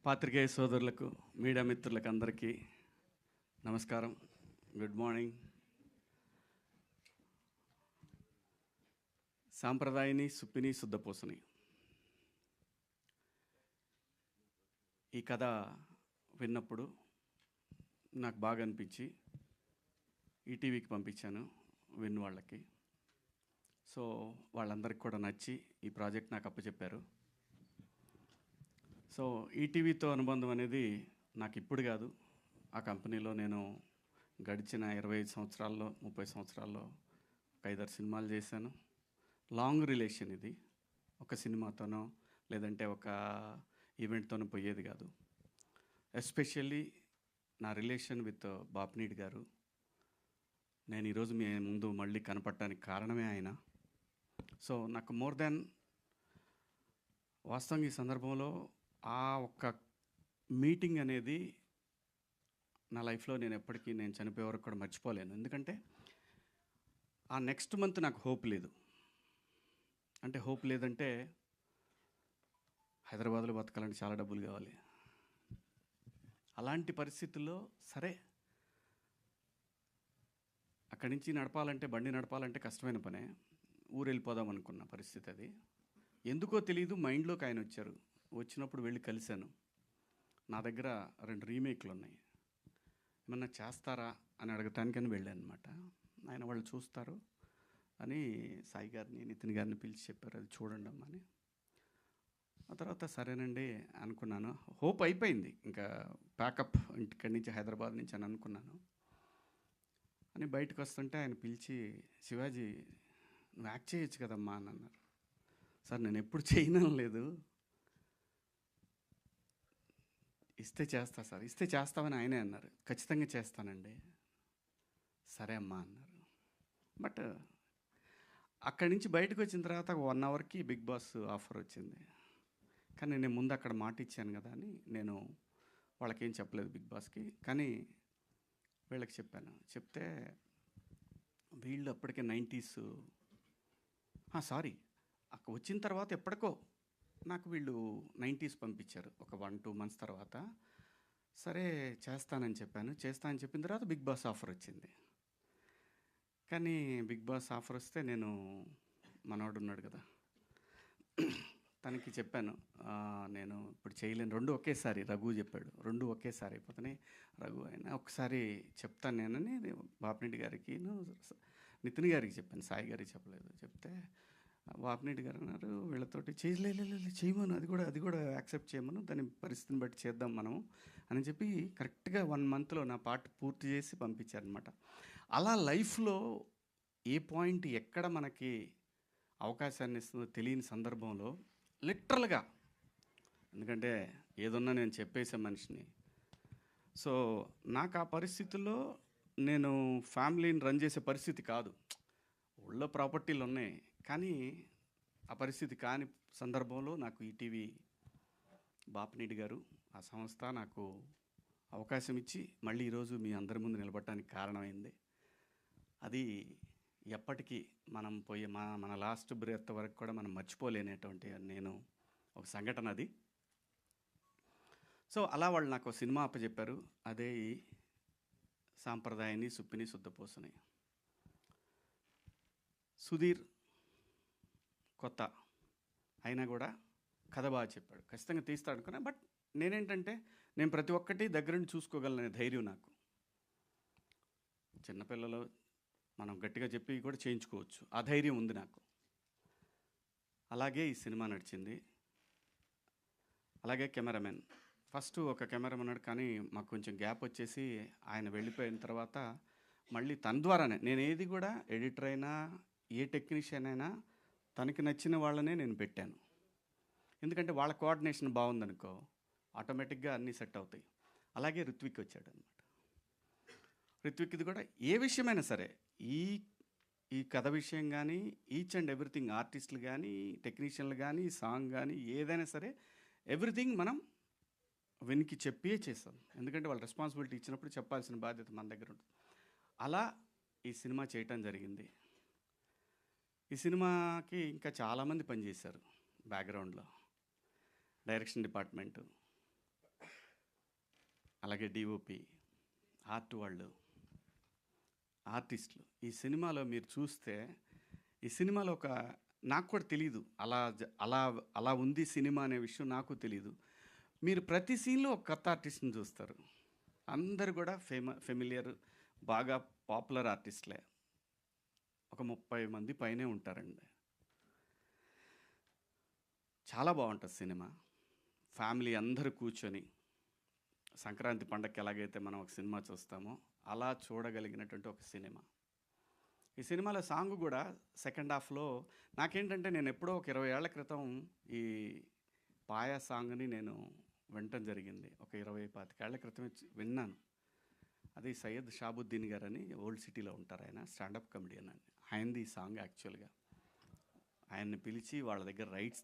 పాత్రికేయ సోదరులకు, మీడియా మిత్రులకు అందరికీ నమస్కారం. Good morning. సాంప్రదాయని సుప్పిని శుద్ధపూసని ఈ కథ విన్నప్పుడు నాకు బాగా అనిపించి ఈటీవీకి పంపించాను విన్ వాళ్ళకి. సో వాళ్ళందరికీ కూడా నచ్చి ఈ ప్రాజెక్ట్ నాకు అప్పచెప్పారు. సో ఈటీవీతో అనుబంధం అనేది నాకు ఇప్పుడు కాదు, ఆ కంపెనీలో నేను గడిచిన 25 సంవత్సరాల్లో 30 సంవత్సరాల్లో ఒక 5-6 సినిమాలు చేశాను. లాంగ్ రిలేషన్ ఇది. ఒక సినిమాతోనో లేదంటే ఒక ఈవెంట్తోనో పోయేది కాదు. ఎస్పెషల్లీ నా రిలేషన్ విత్ బాపినీడి గారు. నేను ఈరోజు మీ ముందు మళ్ళీ కనపడటానికి కారణమే ఆయన. సో నాకు మోర్ దాన్ వాస్తవంగా ఈ సందర్భంలో ఆ ఒక్క మీటింగ్ అనేది నా లైఫ్లో నేను ఎప్పటికీ నేను చనిపోయే వరకు కూడా మర్చిపోలేను. ఎందుకంటే ఆ నెక్స్ట్ మంత్ నాకు హోప్ లేదు. అంటే హోప్ లేదంటే హైదరాబాద్లో బతకాలంటే చాలా డబ్బులు కావాలి. అలాంటి పరిస్థితుల్లో సరే అక్కడి నుంచి నడపాలంటే, బండి నడపాలంటే కష్టమైన పనే. ఊరు వెళ్ళిపోదాం అనుకున్న పరిస్థితి అది. ఎందుకో తెలియదు, మైండ్లోకి ఆయన వచ్చారు. వచ్చినప్పుడు వెళ్ళి కలిశాను. నా దగ్గర 2 రీమేక్లు ఉన్నాయి, ఏమన్నా చేస్తారా అని అడగటానికని వెళ్ళాను అనమాట. ఆయన వాళ్ళు చూస్తారు అని సాయి గారిని, నితిన్ గారిని పిలిచి చెప్పారు, అది చూడండి అమ్మా అని. ఆ తర్వాత సరేనండి అనుకున్నాను. హోప్ అయిపోయింది, ఇంకా ప్యాకప్ ఇక్కడి నుంచి హైదరాబాద్ నుంచి అని అనుకున్నాను. అని బయటకు వస్తుంటే ఆయన పిలిచి, శివాజీ నువ్వు యాక్ట్ చేయొచ్చు కదమ్మా అని అన్నారు. సార్ నేను ఎప్పుడు చేయడం లేదు, ఇస్తే చేస్తా సార్. ఇస్తే చేస్తామని ఆయనే అన్నారు. ఖచ్చితంగా చేస్తానండి. సరే అమ్మా అన్నారు. బట్ అక్కడి నుంచి బయటకు వచ్చిన తర్వాత 1 అవర్కి బిగ్ బాస్ ఆఫర్ వచ్చింది. కానీ నేను ముందు అక్కడ మాట ఇచ్చాను కదా అని నేను వాళ్ళకేం చెప్పలేదు బిగ్ బాస్కి. కానీ వీళ్ళకి చెప్పాను. చెప్తే వీళ్ళు అప్పటికే 90s సారీ అక్కడ వచ్చిన తర్వాత ఎప్పటికో నాకు వీళ్ళు 90s పంపించారు ఒక 1-2 మంత్స్ తర్వాత. సరే చేస్తానని చెప్పాను. చేస్తానని చెప్పిన తర్వాత బిగ్ బాస్ ఆఫర్ వచ్చింది. కానీ బిగ్ బాస్ ఆఫర్ వస్తే నేను, మనోడు ఉన్నాడు కదా, తనకి చెప్పాను నేను ఇప్పుడు చేయలేను, 2 ఒకేసారి. రఘు చెప్పాడు 2 ఒకేసారి అయిపోతున్నాయి. రఘు అయినా ఒకసారి చెప్తాను నేనని బాపినీడి గారికి, నితిన్ గారికి చెప్పాను, సాయి గారికి చెప్పలేదు. చెప్తే బాపినీడి గారు అన్నారు వీళ్ళతోటి చేయమను, అది కూడా యాక్సెప్ట్ చేయమను, దాని పరిస్థితిని బట్టి చేద్దాం మనం అని చెప్పి కరెక్ట్గా 1 మంత్లో నా పార్ట్ పూర్తి చేసి పంపించారనమాట. అలా లైఫ్లో ఏ పాయింట్ ఎక్కడ మనకి అవకాశాన్ని ఇస్తుందో తెలియని సందర్భంలో లిటరల్గా, ఎందుకంటే ఏదన్నా నేను చెప్పేసే మనిషిని. సో నాకు ఆ పరిస్థితుల్లో నేను ఫ్యామిలీని రన్ చేసే పరిస్థితి కాదు. ఊళ్ళో ప్రాపర్టీలు ఉన్నాయి, కానీ ఆ పరిస్థితి కాని సందర్భంలో నాకు ఈటీవీ బాపినీడి గారు, ఆ సంస్థ నాకు అవకాశం ఇచ్చి మళ్ళీ ఈరోజు మీ అందరి ముందు నిలబడటానికి కారణమైంది. అది ఎప్పటికీ మనం పోయే మన లాస్ట్ బ్రెత్ వరకు కూడా మనం మర్చిపోలేనటువంటి నేను ఒక సంఘటన అది. సో అలా వాళ్ళు నాకు సినిమా అప్పచెప్పారు. అదే ఈ సాంప్రదాయని సుప్పిని శుద్ధపూసని. సుధీర్ కొత్త అయినా కూడా కథ బాగా చెప్పాడు, ఖచ్చితంగా తీస్తాడు అనుకున్నా. బట్ నేనేంటంటే నేను ప్రతి ఒక్కటి దగ్గరుండి చూసుకోగలనే ధైర్యం నాకు. చిన్నపిల్లలు మనం గట్టిగా చెప్పి కూడా చేయించుకోవచ్చు, ఆ ధైర్యం ఉంది నాకు. అలాగే ఈ సినిమా నడిచింది. అలాగే కెమెరామెన్, ఫస్ట్ ఒక కెమెరామెన్ ఉన్నాడు, కానీ మాకు కొంచెం గ్యాప్ వచ్చేసి ఆయన వెళ్ళిపోయిన తర్వాత మళ్ళీ తన ద్వారానే నేను ఏది కూడా, ఎడిటర్ అయినా ఏ టెక్నీషియన్ అయినా తనకి నచ్చిన వాళ్ళనే నేను పెట్టాను. ఎందుకంటే వాళ్ళ కోఆర్డినేషన్ బాగుందనుకో ఆటోమేటిక్గా అన్నీ సెట్ అవుతాయి. అలాగే రిత్విక్ వచ్చాడు అనమాట. రిత్విక్ది కూడా ఏ విషయమైనా సరే, ఈ కథ విషయం కానీ, ఈచ్ అండ్ ఎవ్రీథింగ్, ఆర్టిస్టులు కానీ, టెక్నీషియన్లు కానీ, సాంగ్ కానీ, ఏదైనా సరే ఎవ్రీథింగ్ మనం వెనికి చెప్పే చేస్తాం. ఎందుకంటే వాళ్ళు రెస్పాన్సిబిలిటీ ఇచ్చినప్పుడు చెప్పాల్సిన బాధ్యత మన దగ్గర ఉంటుంది. అలా ఈ సినిమా చేయటం జరిగింది. ఈ సినిమాకి ఇంకా చాలామంది పనిచేశారు బ్యాక్గ్రౌండ్లో. డైరెక్షన్ డిపార్ట్మెంటు, అలాగే డిఓపి, ఆర్ట్ వాళ్ళు, ఆర్టిస్టులు. ఈ సినిమాలో మీరు చూస్తే, ఈ సినిమాలో ఒక నాకు కూడా తెలీదు. అలా అలా ఉంది సినిమా అనే విషయం నాకు తెలీదు. మీరు ప్రతి సీన్‌లో ఒక కొత్త ఆర్టిస్ట్‌ని చూస్తారు. అందరూ కూడా ఫెమిలియర్, బాగా పాపులర్ ఆర్టిస్ట్‌లే. ఒక 30 మంది పైనే ఉంటారండి. చాలా బావుంటది సినిమా. ఫ్యామిలీ అందరూ కూర్చొని, సంక్రాంతి పండగకి ఎలాగైతే మనం ఒక సినిమా చూస్తామో, అలా చూడగలిగినటువంటి ఒక సినిమా. ఈ సినిమాలో సాంగ్ కూడా సెకండ్ హాఫ్‌లో నాకేంటంటే నేను ఎప్పుడో ఒక 20 ఏళ్ల క్రితం ఈ 'పాయా' సాంగ్‌ని నేను వినటం జరిగింది. ఒక 20, 25 ఏళ్ల క్రితమే విన్నాను. అది సయ్యద్ షాబుద్దీన్ గారని ఓల్డ్ సిటీలో ఉంటారు ఆయన. స్టాండప్ కమెడియన్ అండి. ఆయనది ఈ సాంగ్ యాక్చువల్‌గా. ఆయన్ని పిలిచి వాళ్ళ దగ్గర రైట్స్